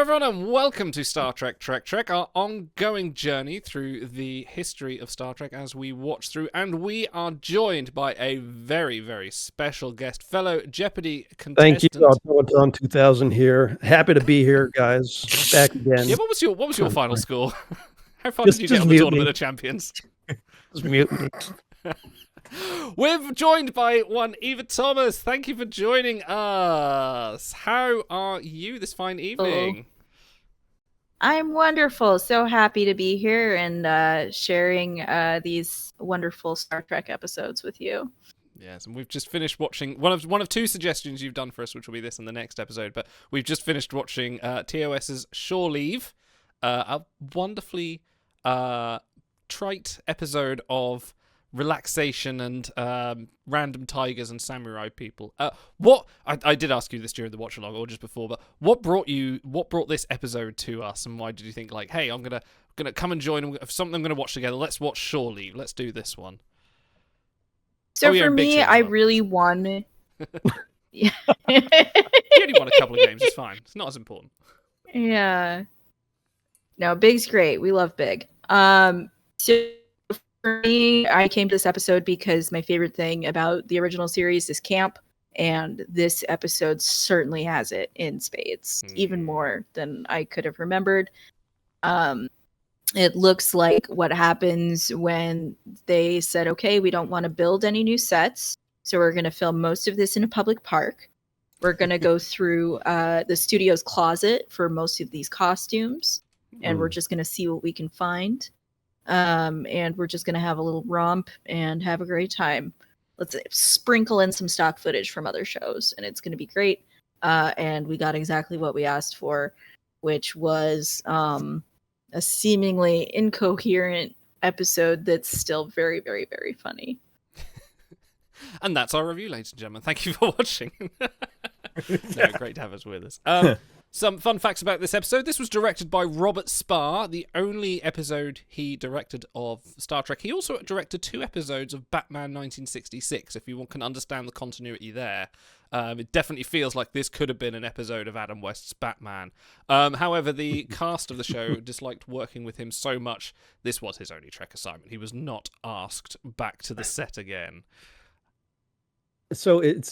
everyone, and welcome to Star Trek, our ongoing journey through the history of Star Trek as we watch through, and we are joined by a very, very special guest, fellow Jeopardy Thank you, contestant. Automaton 2000 here. Happy to be here, guys. Back again. Yeah, what was your final score? How far Just- did you just get on the mute Tournament me. of Champions? Just mute me. We're joined by one Eva Thomas. Thank you for joining us. How are you this fine evening? I'm wonderful. So happy to be here and sharing these wonderful Star Trek episodes with you. Yes, and we've just finished watching one of two suggestions you've done for us, which will be this and the next episode. But we've just finished watching TOS's Shore Leave, a wonderfully trite episode of relaxation and random tigers and samurai people. I did ask you this during the watch along or just before, but what brought this episode to us, and why did you think like, hey, I'm gonna come and join something I'm gonna watch together? Let's watch Shore Leave. Let's do this one. So for me, I really won. You only won a couple of games. It's fine. It's not as important. Yeah. No, Big's great. We love Big. So for me, I came to this episode because my favorite thing about the original series is camp, and this episode certainly has it in spades, even more than I could have remembered. It looks like what happens when they said, okay, we don't want to build any new sets, so we're going to film most of this in a public park. We're going to go through the studio's closet for most of these costumes, and we're just going to see what we can find. And we're just going to have a little romp and have a great time. Let's sprinkle in some stock footage from other shows, and it's going to be great. And we got exactly what we asked for, which was a seemingly incoherent episode that's still very, very, very funny. And that's our review, ladies and gentlemen. Thank you for watching. No, great to have us with us. Some fun facts about this episode. This was directed by Robert Sparr, the only episode he directed of Star Trek. He also directed 2 episodes of Batman 1966, if you can understand the continuity there. It definitely feels like this could have been an episode of Adam West's Batman. However, the cast of the show disliked working with him so much, this was his only Trek assignment. He was not asked back to the set again. So it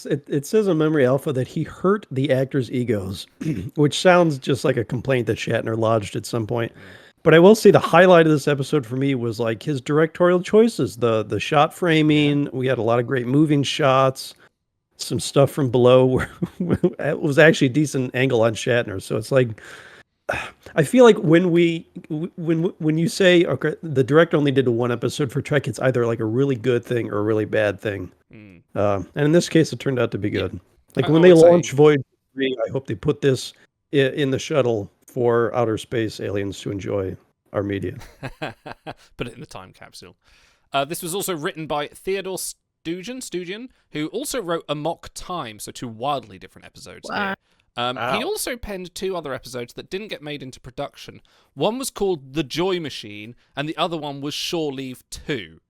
says on Memory Alpha that he hurt the actors' egos, which sounds just like a complaint that Shatner lodged at some point. But I will say the highlight of this episode for me was like his directorial choices, the shot framing. We had a lot of great moving shots, some stuff from below where it was actually a decent angle on Shatner. So it's like, I feel like when you say, okay, the director only did 1 episode for Trek, it's either like a really good thing or a really bad thing. And in this case, it turned out to be good. Yeah. Like when they launch Voyager 3, I hope they put this in the shuttle for outer space aliens to enjoy our media. Put it in the time capsule. This was also written by Theodore Stugin, who also wrote Amok Time, so 2 wildly different episodes here. He also penned 2 other episodes that didn't get made into production. One was called The Joy Machine, and the other one was Shore Leave 2,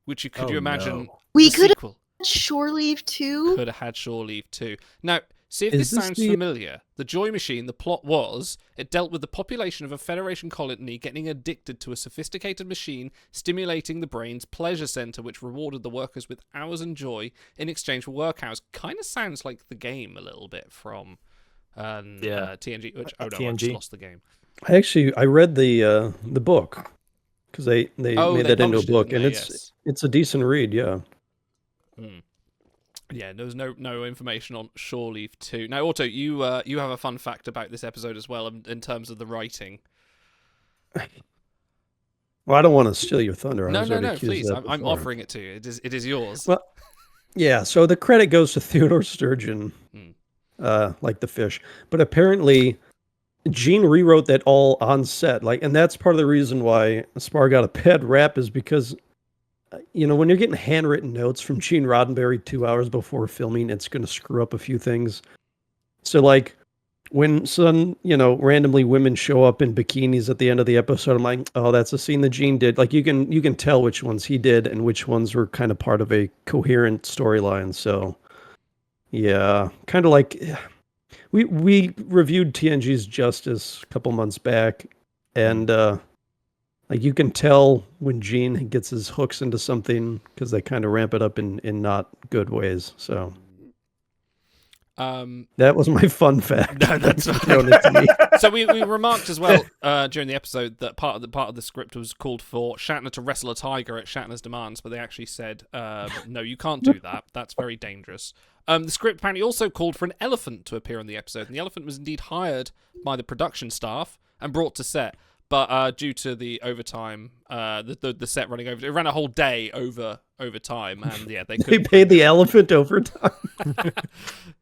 which could you imagine? No. We could have Shore Leave 2? Could have had Shore Leave 2. Now, see if this sounds familiar. The Joy Machine, the plot was, it dealt with the population of a Federation colony getting addicted to a sophisticated machine stimulating the brain's pleasure center, which rewarded the workers with hours and joy in exchange for work hours. Kind of sounds like the game a little bit from TNG, which I just lost the game. I read the book because they made that into a book, and it's a decent read. Yeah. Yeah, there was no information on Shore Leave 2. Now, Otto, you have a fun fact about this episode as well in terms of the writing. Well, I don't want to steal your thunder. No, please. I'm offering it to you. It is yours. Well, yeah. So the credit goes to Theodore Sturgeon, like the fish. But apparently, Gene rewrote that all on set. And that's part of the reason why Spar got a bad rap is because, when you're getting handwritten notes from Gene Roddenberry 2 hours before filming, it's going to screw up a few things. So, when randomly women show up in bikinis at the end of the episode, I'm like, oh, that's a scene that Gene did. You can tell which ones he did and which ones were kind of part of a coherent storyline. So, yeah, kind of like We reviewed TNG's Justice a couple months back, and like you can tell when Gene gets his hooks into something because they kind of ramp it up in not good ways. So that was my fun fact. No, that's thrown it to me. So we remarked as well during the episode that part of the script was called for Shatner to wrestle a tiger at Shatner's demands, but they actually said, no, you can't do that. That's very dangerous. The script apparently also called for an elephant to appear on the episode, and the elephant was indeed hired by the production staff and brought to set. But due to the overtime, the set running over, it ran a whole day over time, and yeah, they paid the elephant overtime.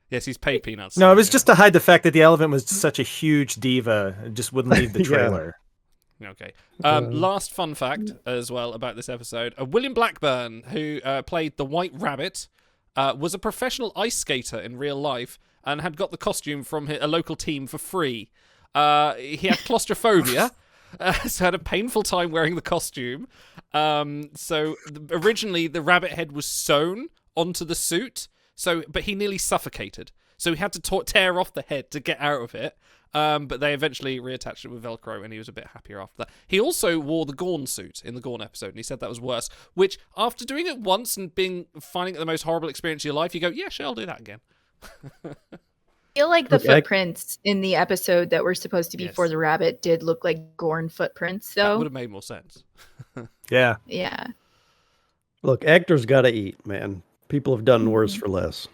Yes, he's paid peanuts. No, it was just to hide the fact that the elephant was such a huge diva and just wouldn't leave the trailer. Okay. Last fun fact as well about this episode: William Blackburn, who played the White Rabbit, was a professional ice skater in real life and had got the costume from a local team for free. He had claustrophobia. So had a painful time wearing the costume. Originally the rabbit head was sewn onto the suit, but he nearly suffocated. So he had to tear off the head to get out of it. But they eventually reattached it with Velcro, and he was a bit happier after that. He also wore the Gorn suit in the Gorn episode, and he said that was worse. Which, after doing it once and finding it the most horrible experience of your life, you go, yeah, sure, I'll do that again. I feel like the footprints in the episode that were supposed to be for the rabbit did look like Gorn footprints, though. That would have made more sense. Yeah. Yeah. Look, actors gotta eat, man. People have done worse for less.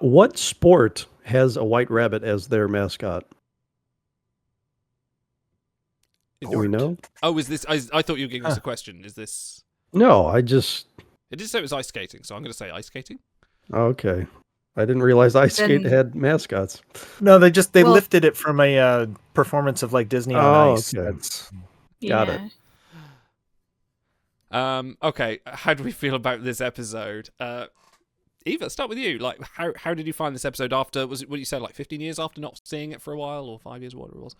What sport has a white rabbit as their mascot? Do we know? Oh, is this... I thought you were giving us a question. Is this... No, I just... It did say it was ice skating, so I'm going to say ice skating. Okay. I didn't realize ice skate had mascots. No, they lifted it from a performance of like Disney on Ice. Okay. Got it. Okay, how do we feel about this episode? Eva, start with you. Like, how did you find this episode after, was it what you said, like 15 years after not seeing it for a while, or 5 years, whatever it was?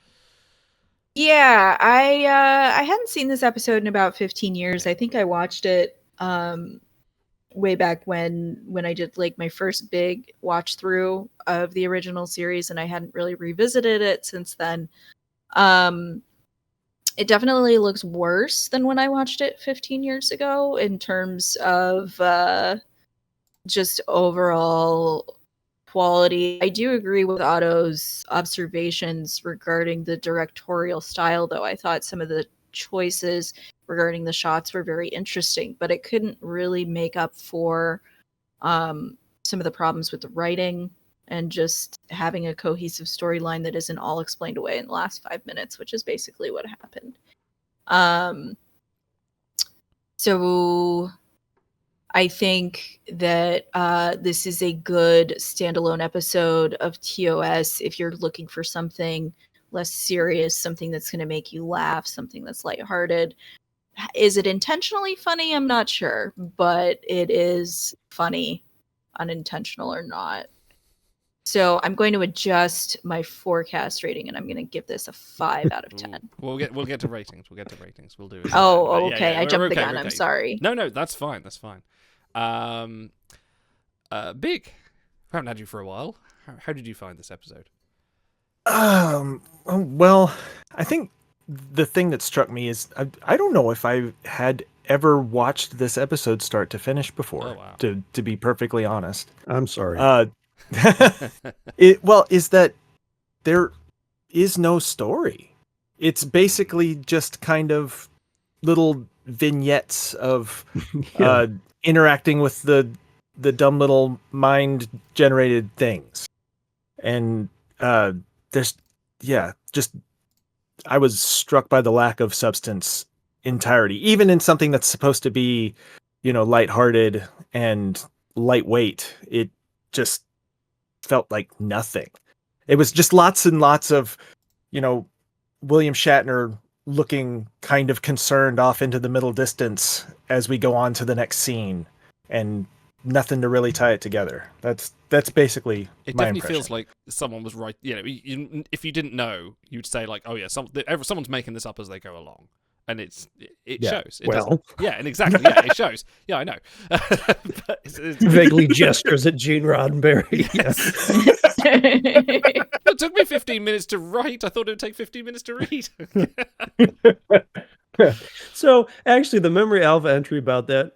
Yeah, I hadn't seen this episode in about 15 years. I think I watched it way back when I did like my first big watch through of the original series, and I hadn't really revisited it since then. It definitely looks worse than when I watched it 15 years ago in terms of just overall quality. I do agree with Otto's observations regarding the directorial style, though. I thought some of the choices regarding the shots were very interesting, but it couldn't really make up for some of the problems with the writing and just having a cohesive storyline that isn't all explained away in the last 5 minutes, which is basically what happened. So I think that this is a good standalone episode of TOS if you're looking for something less serious, something that's going to make you laugh, something that's lighthearted. Is it intentionally funny? I'm not sure, but it is funny, unintentional or not. So I'm going to adjust my forecast rating, and I'm going to give this a 5 out of 10. We'll get to ratings. We'll do it. Oh, okay. Yeah, I jumped the gun. Okay. I'm sorry. No, that's fine. Big. I haven't had you for a while. How did you find this episode? Well, I think the thing that struck me is I don't know if I had ever watched this episode start to finish before. Oh, wow. To be perfectly honest. I'm sorry. Is that there is no story. It's basically just kind of little vignettes of interacting with the dumb little mind generated things. And I was struck by the lack of substance entirety, even in something that's supposed to be, lighthearted and lightweight. It just felt like nothing. It was just lots and lots of, William Shatner looking kind of concerned off into the middle distance as we go on to the next scene, and nothing to really tie it together. That's basically it. My Definitely impression. feels like someone was right. If you didn't know, you'd say like, "Oh yeah, someone's making this up as they go along," and it shows. It doesn't. And exactly, it shows. Yeah, I know. But it's vaguely gestures at Gene Roddenberry. Yes. It took me 15 minutes to write. I thought it would take 15 minutes to read. So actually, the memory alpha entry about that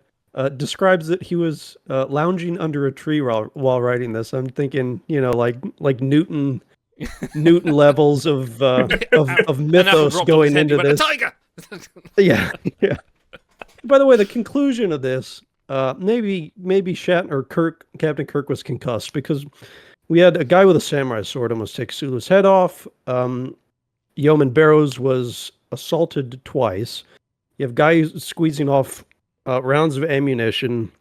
describes that he was lounging under a tree while writing this. I'm thinking, like Newton levels of An apple mythos dropped on his going head, he into went, this. "A tiger!" Yeah, yeah. By the way, the conclusion of this, maybe Shatner, Captain Kirk was concussed because we had a guy with a samurai sword almost take Sulu's head off. Yeoman Barrows was assaulted twice. You have guys squeezing off rounds of ammunition.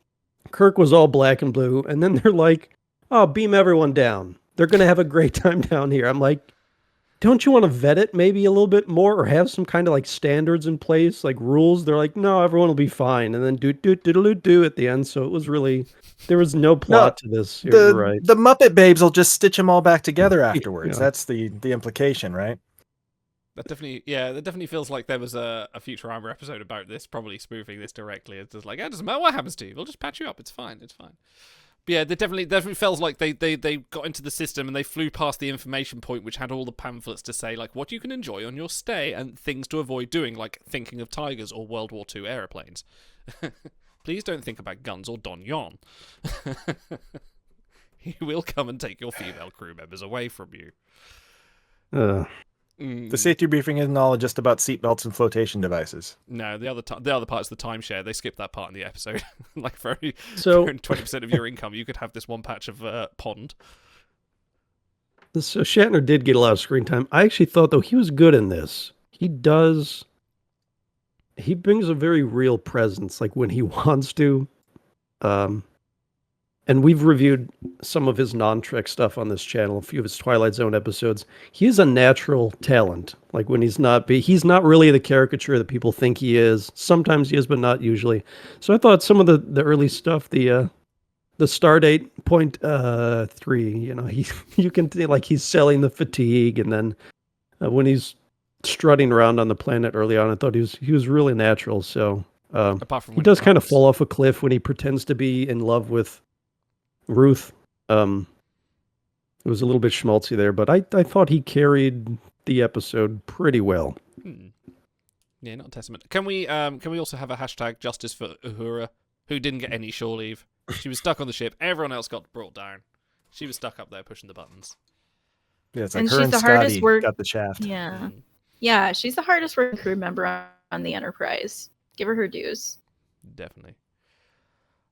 Kirk was all black and blue, and then they're like, "Oh, beam everyone down. They're gonna have a great time down here." I'm like, don't you want to vet it maybe a little bit more, or have some kind of like standards in place, like rules? They're like, no, everyone will be fine, and then do at the end. So it was really, there was no plot to this. You're right. The Muppet Babes will just stitch them all back together afterwards. Yeah. That's the implication, right? That definitely feels like there was a Futurama episode about this, probably spoofing this directly. It's just like, it doesn't matter what happens to you, we'll just patch you up. It's fine. But yeah, it definitely feels like they got into the system and they flew past the information point, which had all the pamphlets to say like what you can enjoy on your stay and things to avoid doing, like thinking of tigers or World War II aeroplanes. Please don't think about guns or Don Yon. He will come and take your female crew members away from you. The safety briefing isn't all just about seatbelts and flotation devices. No, the other part's the timeshare. They skipped that part in the episode. Like for 20% of your income, you could have this one patch of pond. So Shatner did get a lot of screen time. I actually thought, though, he was good in this. He brings a very real presence, like when he wants to. And we've reviewed some of his non-Trek stuff on this channel, a few of his Twilight Zone episodes. He is a natural talent. Like when he's not really the caricature that people think he is. Sometimes he is, but not usually. So I thought some of the early stuff, the Stardate point 3, you can like he's selling the fatigue, and then when he's strutting around on the planet early on, I thought he was really natural. So apart from he does kind of fall off a cliff when he pretends to be in love with Ruth. It was a little bit schmaltzy there, but I thought he carried the episode pretty well. Yeah, not a testament. Can we also have a hashtag justice for Uhura, who didn't get any shore leave? She was stuck on the ship. Everyone else got brought down. She was stuck up there pushing the buttons. Yeah, it's like And her she's and the hardest Scotty got the shaft. Yeah. Yeah, she's the hardest working crew member on the Enterprise. Give her dues. Definitely.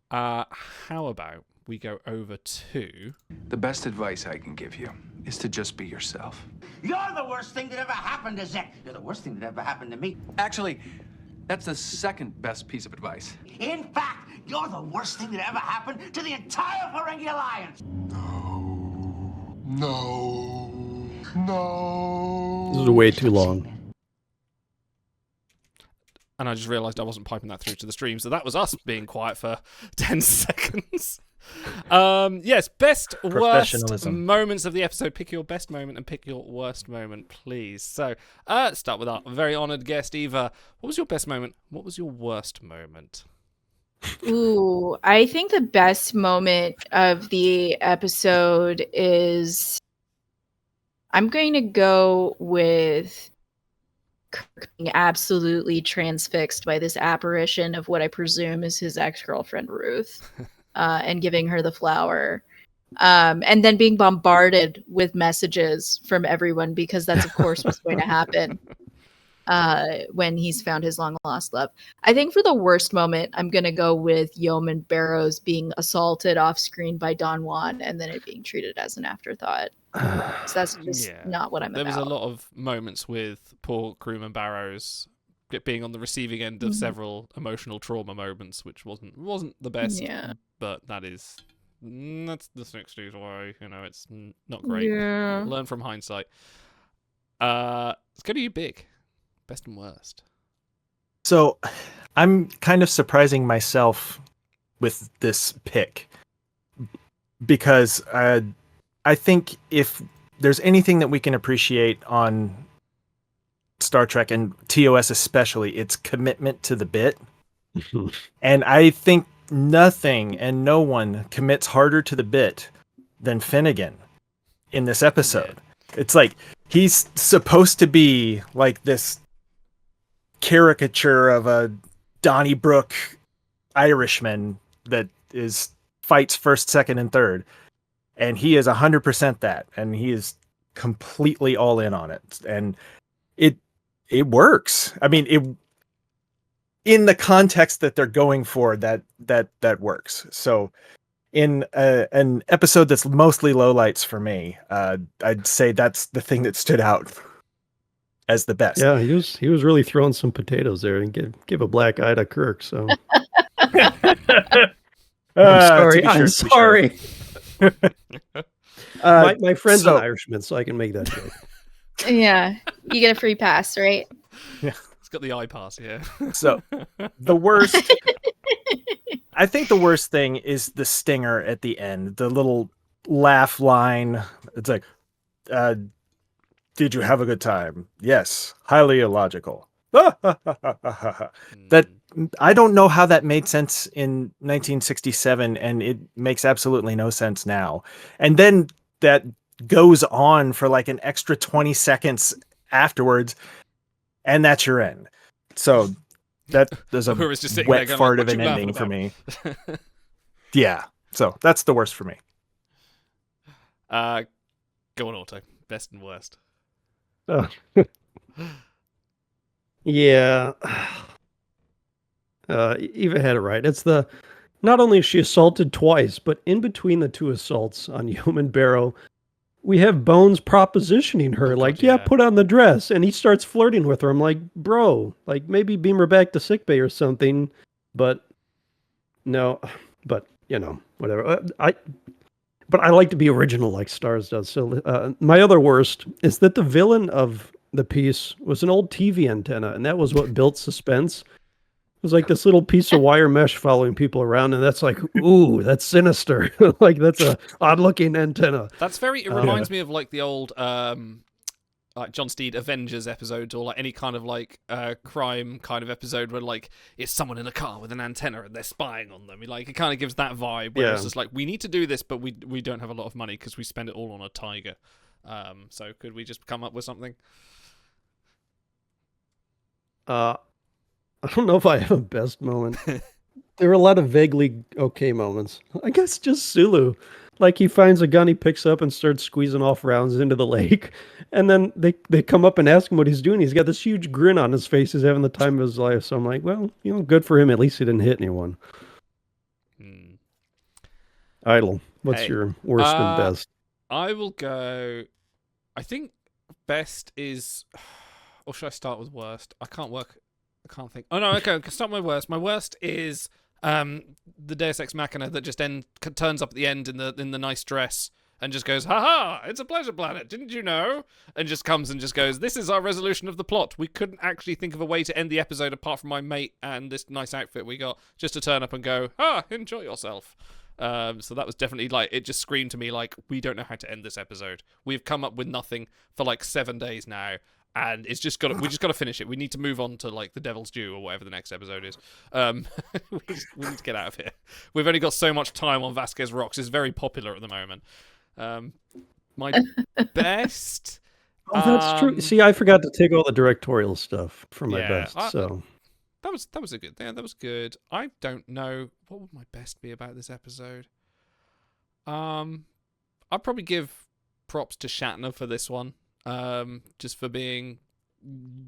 How about we go over to... The best advice I can give you is to just be yourself. You're the worst thing that ever happened to Zek. You're the worst thing that ever happened to me. Actually, that's the second best piece of advice. In fact, you're the worst thing that ever happened to the entire Ferengi Alliance. No. This is way too long. And I just realised I wasn't piping that through to the stream, so that was us being quiet for 10 seconds. Yes, best, worst moments of the episode. Pick your best moment and pick your worst moment, please. So, let's start with our very honoured guest, Eva. What was your best moment? What was your worst moment? Ooh, I think the best moment of the episode is... I'm going to go with Kirk being absolutely transfixed by this apparition of what I presume is his ex-girlfriend, Ruth, and giving her the flower. And then being bombarded with messages from everyone, because that's, of course, what's going to happen when he's found his long-lost love. I think for the worst moment, I'm going to go with Yeoman Barrows being assaulted off-screen by Don Juan and then it being treated as an afterthought. So that's just not what I'm There about. was a lot of moments with poor crewman Barrows being on the receiving end of several emotional trauma moments, which wasn't the best. Yeah. But that's the 60s way. It's not great. Yeah. Learn from hindsight. Let's go to you, Big. Best and worst. So I'm kind of surprising myself with this pick because I think if there's anything that we can appreciate on Star Trek and TOS especially, it's commitment to the bit. And I think nothing and no one commits harder to the bit than Finnegan. in this episode. It's like he's supposed to be like this caricature of a Donnybrook Irishman that fights first, second, and third, and he is 100% that, and he is completely all in on it, and it works. I mean, in the context that they're going for, that works. So in an episode that's mostly lowlights for me, I'd say that's the thing that stood out as the best. Yeah, he was really throwing some potatoes there and give a black eye to Kirk. So I'm sorry. My friend's an Irishman, so I can make that joke. Yeah, you get a free pass, right? Yeah, it's got the eye pass. Yeah. So the worst. I think the worst thing is the stinger at the end, the little laugh line. It's like, did you have a good time? Yes. Highly illogical. That I don't know how that made sense in 1967, and it makes absolutely no sense now. And then that goes on for like an extra 20 seconds afterwards, and that's your end. So that there's a wet fart of an ending for me. Yeah. So that's the worst for me. Go on, Auto. Best and worst. Oh. Yeah. Eva had it right. It's not only is she assaulted twice, but in between the two assaults on Yeoman Barrow, we have Bones propositioning her, put on the dress, and he starts flirting with her. I'm like, bro, like maybe beam her back to sickbay or something, but no, but whatever. But I like to be original like Stars does. So my other worst is that the villain of the piece was an old TV antenna, and that was what built suspense. It was like this little piece of wire mesh following people around, and that's like, ooh, that's sinister. Like that's a odd-looking antenna. That's it reminds me of like the old like John Steed Avengers episodes, or like any kind of like crime kind of episode where like it's someone in a car with an antenna and they're spying on them. Like it kind of gives that vibe where it's just like, we need to do this, but we don't have a lot of money because we spend it all on a tiger. So could we just come up with something? I don't know if I have a best moment. There were a lot of vaguely okay moments. I guess just Sulu. Like he finds a gun he picks up and starts squeezing off rounds into the lake. And then they come up and ask him what he's doing. He's got this huge grin on his face. He's having the time of his life. So I'm like, well, good for him. At least he didn't hit anyone. Idle. What's your worst and best? I will go... I think best is... Or should I start with worst? I can't think. Oh, no, okay. I can start with my worst. My worst is the Deus Ex Machina that just turns up at the end in the nice dress and just goes, ha-ha, it's a pleasure planet, didn't you know? And just comes and just goes, this is our resolution of the plot. We couldn't actually think of a way to end the episode apart from my mate and this nice outfit we got, just to turn up and go, enjoy yourself. So that was definitely like, it just screamed to me like, we don't know how to end this episode. We've come up with nothing for like 7 days now. And we just got to finish it. We need to move on to like the Devil's Due or whatever the next episode is. We need to get out of here. We've only got so much time on Vasquez Rocks. It's very popular at the moment. My best. Oh, that's true. See, I forgot to take all the directorial stuff for my best. So that was a good thing. That was good. I don't know what would my best be about this episode. I'd probably give props to Shatner for this one. Just for being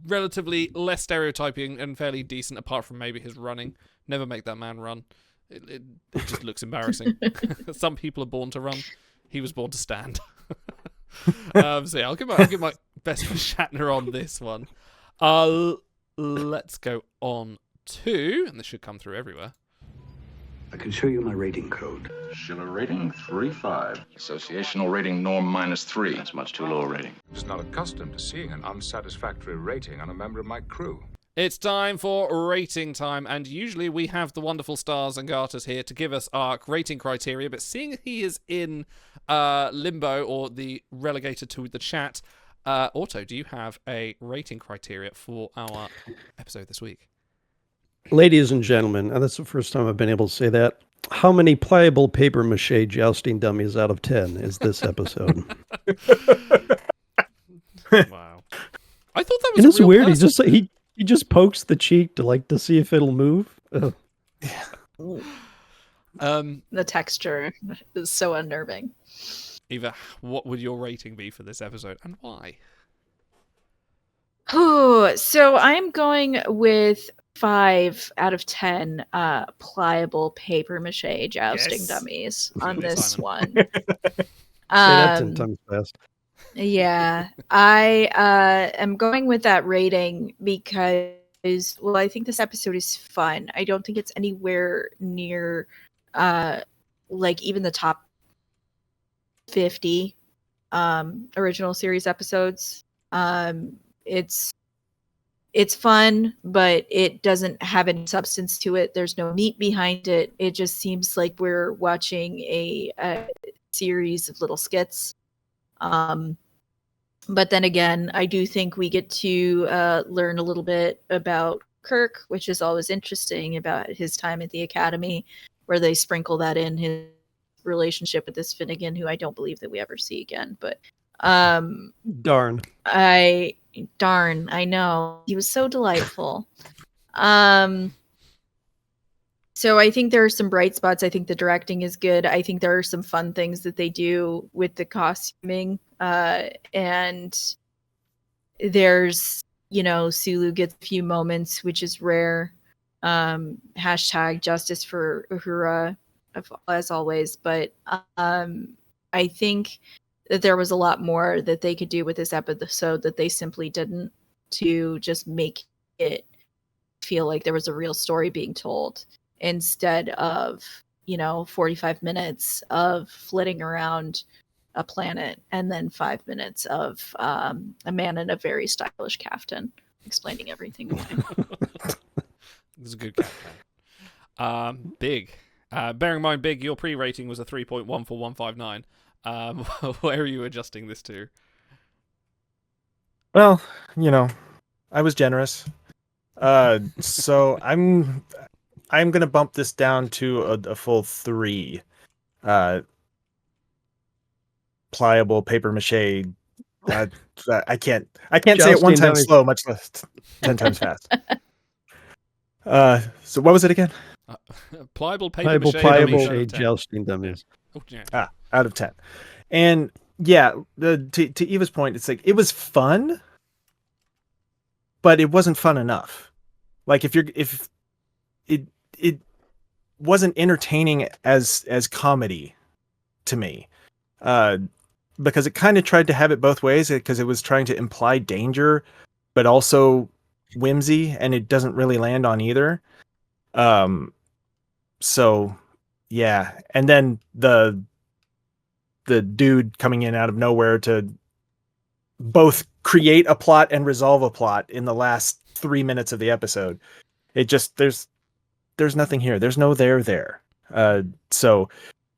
relatively less stereotyping and fairly decent, apart from maybe his running. Never make that man run. It just looks embarrassing. Some people are born to run. He was born to stand. So yeah, I'll give my best for Shatner on this one. Let's go on to, and this should come through everywhere. I can show you my rating code. Schiller rating 3.5. Associational rating norm -3. That's much too low a rating. I was not accustomed to seeing an unsatisfactory rating on a member of my crew. It's time for rating time, and usually we have the wonderful Stars and Garters here to give us our rating criteria, but seeing he is in limbo, or the relegated to the chat, Otto, do you have a rating criteria for our episode this week? Ladies and gentlemen, and that's the first time I've been able to say that, How many pliable paper mache jousting dummies out of 10 is this episode? Wow. I thought that was And a it's real weird. person. He just pokes the cheek to see if it'll move. Ugh. The texture is so unnerving. Eva, what would your rating be for this episode, and why? Oh, so I'm going with 5 out of 10 pliable paper mache jousting Yes. dummies Good on boy, this Simon. one. Say that 10 Um, times fast. Yeah, I am going with that rating because, well, I think this episode is fun. I don't think it's anywhere near, like even the top 50 original series episodes. It's fun, but it doesn't have any substance to it. There's no meat behind it. It just seems like we're watching a series of little skits. But then again, I do think we get to learn a little bit about Kirk, which is always interesting, about his time at the academy, where they sprinkle that in his relationship with this Finnegan, who I don't believe that we ever see again. But Darn. I know, he was so delightful. So I think there are some bright spots. I think the directing is good. I think there are some fun things that they do with the costuming. And there's, Sulu gets a few moments, which is rare. Hashtag justice for Uhura, as always. But I think that there was a lot more that they could do with this episode that they simply didn't, to just make it feel like there was a real story being told, instead of 45 minutes of flitting around a planet and then 5 minutes of a man in a very stylish caftan explaining everything away. This is a good captain. Big. Bearing in mind, Big, your pre-rating was a 3.1 for 159. Where are you adjusting this to? Well, I was generous. So I'm gonna bump this down to a full 3. Pliable paper mache. I can't say it one Jousting time dummies. slow, much less 10 times fast. So what was it again? Pliable paper mache Pliable dummies out of 10. jousting dummies. Oh, yeah. Out of 10. And yeah, to Eva's point, it's like it was fun, but it wasn't fun enough. Like if it wasn't entertaining as comedy to me, because it kind of tried to have it both ways, because it was trying to imply danger, but also whimsy, and it doesn't really land on either. So yeah, and then the dude coming in out of nowhere to both create a plot and resolve a plot in the last 3 minutes of the episode. It just there's nothing here. There's no there. So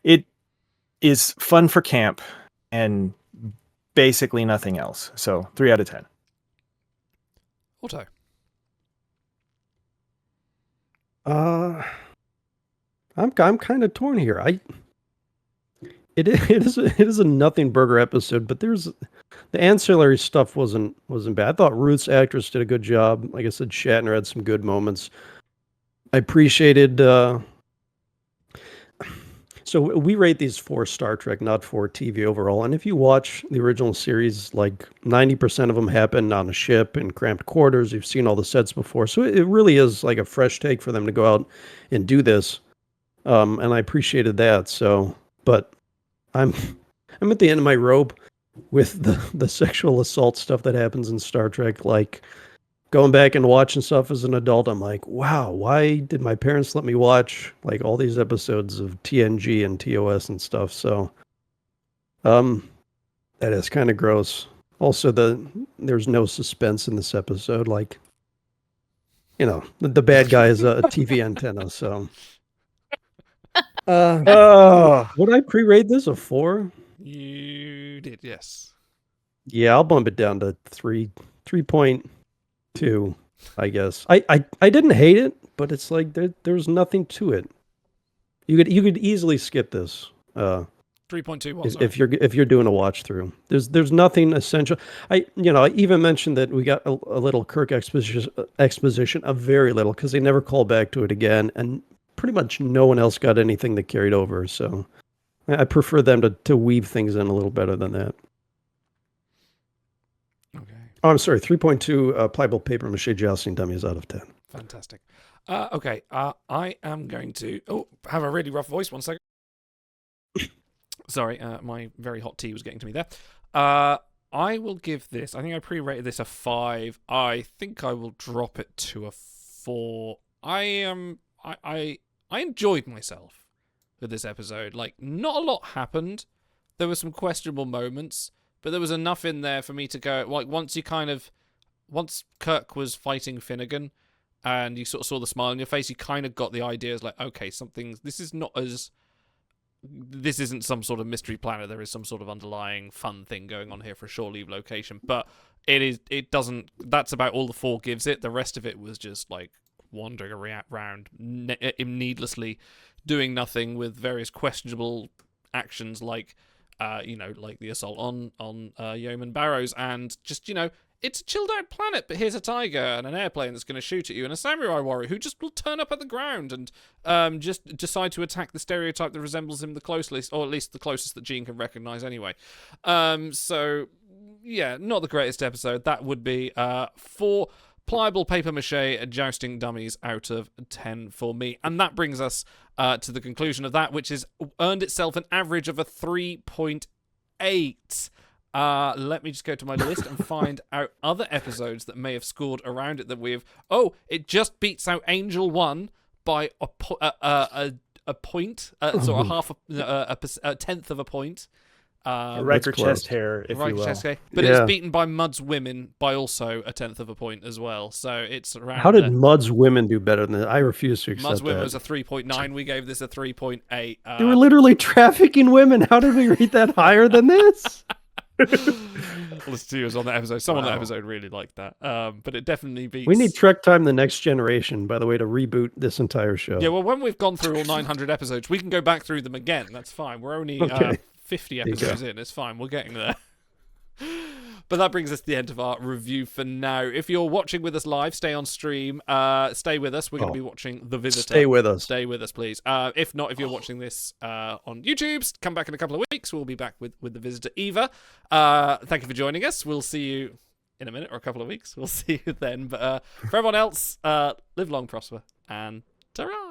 it is fun for camp and basically nothing else. So 3 out of 10. Otto. I'm kind of torn here. It is a nothing burger episode, but the ancillary stuff wasn't bad. I thought Ruth's actress did a good job. Like I said, Shatner had some good moments. I appreciated. So we rate these for Star Trek, not for TV overall. And if you watch the original series, like 90% of them happen on a ship in cramped quarters. You've seen all the sets before, so it really is like a fresh take for them to go out and do this. And I appreciated that. So, but I'm at the end of my rope with the sexual assault stuff that happens in Star Trek. Like going back and watching stuff as an adult, I'm like, wow, why did my parents let me watch like all these episodes of TNG and TOS and stuff? So, that is kind of gross. Also, there's no suspense in this episode. Like, the bad guy is a TV antenna. So, would I pre-rate this a 4? You did, yes. Yeah, I'll bump it down to 3.2, I guess. I didn't hate it, but it's like there's nothing to it. You could easily skip this. 3.2. If you're doing a watch through, there's nothing essential. I even mentioned that we got a little Kirk exposition, a very little, because they never call back to it again, and pretty much no one else got anything that carried over. So I prefer them to weave things in a little better than that. Okay. Oh, I'm sorry. 3.2 pliable paper mache jousting dummies out of 10. Fantastic. Okay. I am going to have a really rough voice. 1 second. Sorry, my very hot tea was getting to me there. I will give this. I think I pre-rated this a 5. I think I will drop it to a 4. I enjoyed myself with this episode. Like, not a lot happened. There were some questionable moments, but there was enough in there for me to go. Like, once Kirk was fighting Finnegan, and you sort of saw the smile on your face, you kind of got the ideas. Like, okay, this isn't some sort of mystery planet. There is some sort of underlying fun thing going on here for a shore leave location. But that's about all the 4 gives it. The rest of it was just like wandering around needlessly, doing nothing with various questionable actions like the assault on Yeoman Barrows, and just, it's a chilled out planet, but here's a tiger and an airplane that's going to shoot at you, and a samurai warrior who just will turn up at the ground and just decide to attack the stereotype that resembles him the closest, or at least the closest that Gene can recognize anyway. So, yeah, not the greatest episode. That would be 4 pliable paper mache jousting dummies out of 10 for me. And that brings us to the conclusion of that, which has earned itself an average of a 3.8. Let me just go to my list and find out other episodes that may have scored around it that we've... Oh, it just beats out Angel 1 by a point, sort of a tenth of a point. Riker chest hair, if you will. But it's beaten by Mudd's Women by also a tenth of a point as well. So it's around... How did Mudd's Women do better than that? I refuse to accept Mudd's Women that. was a 3.9. We gave this a 3.8. They were literally trafficking women. How did we rate that higher than this? Listen to you on that episode. Someone on that episode really liked that. But it definitely beats... We need Trek Time The Next Generation, by the way, to reboot this entire show. Yeah, well, when we've gone through all 900 episodes, we can go back through them again. That's fine. We're only 50 episodes in. It's fine. We're getting there. But that brings us to the end of our review for now. If you're watching with us live, stay on stream. Stay with us. We're going to be watching The Visitor. Stay with us. Stay with us, please. If not, if you're watching this on YouTube, come back in a couple of weeks. We'll be back with The Visitor. Eva, thank you for joining us. We'll see you in a minute or a couple of weeks. We'll see you then. But for everyone else, live long, prosper, and ta-ra!